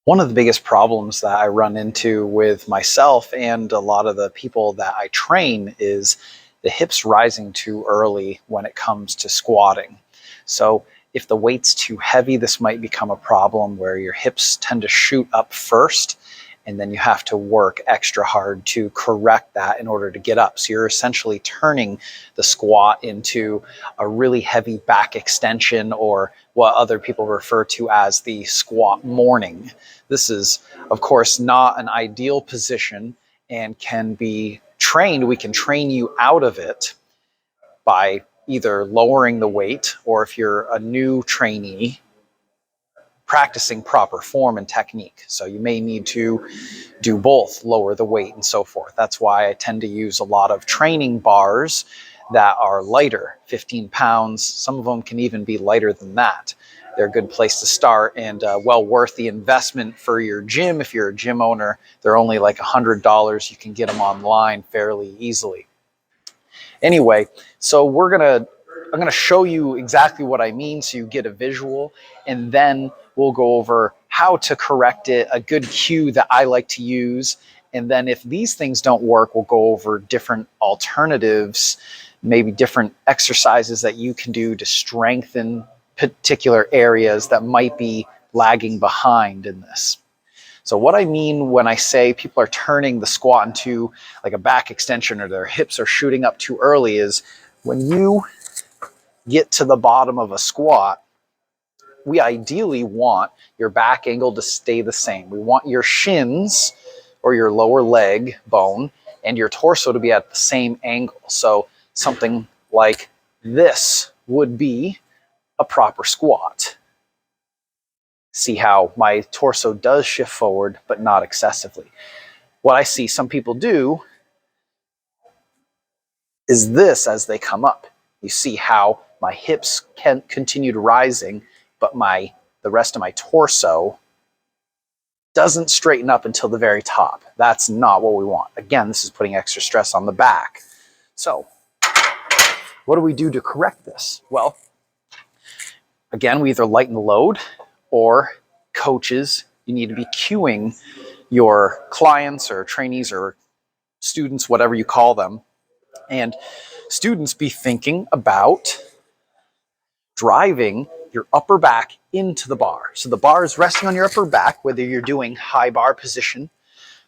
One of the biggest problems that I run into with myself and a lot of the people that I train is the hips rising too early when it comes to squatting. So if the weight's too heavy, this might become a problem where your hips tend to shoot up first, and then you have to work extra hard to correct that in order to get up. So you're essentially turning the squat into a really heavy back extension, or what other people refer to as the squat morning. This is, of course, not an ideal position and can be trained. We can train you out of it by either lowering the weight, or if you're a new trainee, practicing proper form and technique. So you may need to do both, lower the weight and so forth. That's why I tend to use a lot of training bars that are lighter, 15 pounds. Some of them can even be lighter than that. They're a good place to start, and well worth the investment for your gym. If you're a gym owner, they're only like $100. You can get them online fairly easily. Anyway, so I'm gonna show you exactly what I mean so you get a visual, and then we'll go over how to correct it, a good cue that I like to use. And then if these things don't work, we'll go over different alternatives, maybe different exercises that you can do to strengthen particular areas that might be lagging behind in this. So what I mean when I say people are turning the squat into like a back extension, or their hips are shooting up too early, is when you get to the bottom of a squat, we ideally want your back angle to stay the same. We want your shins, or your lower leg bone, and your torso to be at the same angle. So something like this would be a proper squat. See how my torso does shift forward, but not excessively. What I see some people do is this as they come up. You see how my hips continued rising, but the rest of my torso doesn't straighten up until the very top. That's not what we want. Again, this is putting extra stress on the back. So what do we do to correct this? Well, again, we either lighten the load, or coaches, you need to be cueing your clients or trainees or students, whatever you call them, and students be thinking about driving your upper back into the bar. So the bar is resting on your upper back, whether you're doing high bar position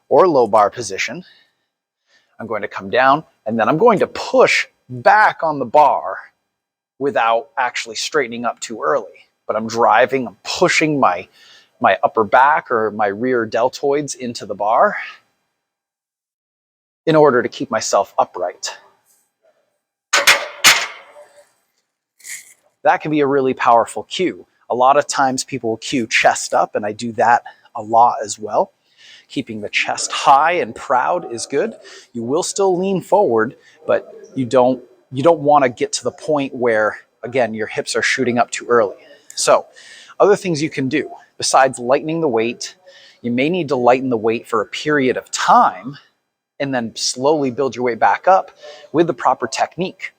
or low bar position. I'm going to come down, and then I'm going to push back on the bar without actually straightening up too early. But I'm pushing my upper back or my rear deltoids into the bar in order to keep myself upright. That can be a really powerful cue. A lot of times people will cue chest up, and I do that a lot as well. Keeping the chest high and proud is good. You will still lean forward, but you don't want to get to the point where, again, your hips are shooting up too early. So other things you can do besides lightening the weight, you may need to lighten the weight for a period of time and then slowly build your way back up with the proper technique.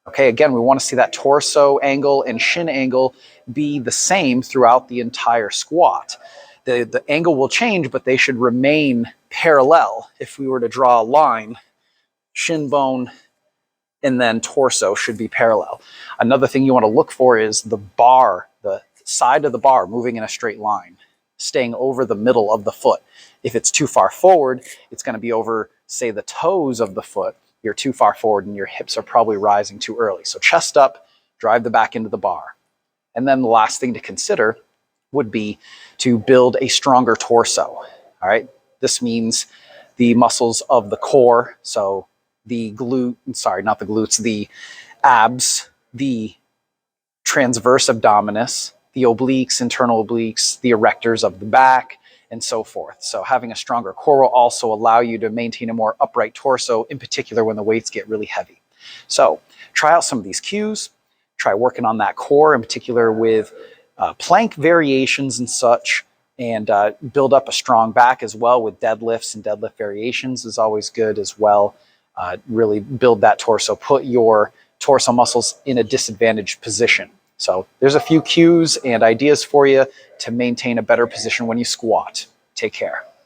Okay, again, we want to see that torso angle and shin angle be the same throughout the entire squat. The angle will change, but they should remain parallel. If we were to draw a line, shin bone and then torso should be parallel. Another thing you want to look for is the bar, the side of the bar moving in a straight line, staying over the middle of the foot. If it's too far forward, it's going to be over, say, the toes of the foot. You're too far forward and your hips are probably rising too early. So chest up, drive the back into the bar. And then the last thing to consider would be to build a stronger torso. All right. This means the muscles of the core. So the not the glutes, the abs, the transverse abdominis, the obliques, internal obliques, the erectors of the back, and so forth. So having a stronger core will also allow you to maintain a more upright torso, in particular when the weights get really heavy. So try out some of these cues. Try working on that core, in particular with plank variations and such, and build up a strong back as well with deadlifts, and deadlift variations is always good as well. Really build that torso. Put your torso muscles in a disadvantaged position. So there's a few cues and ideas for you to maintain a better position when you squat. Take care.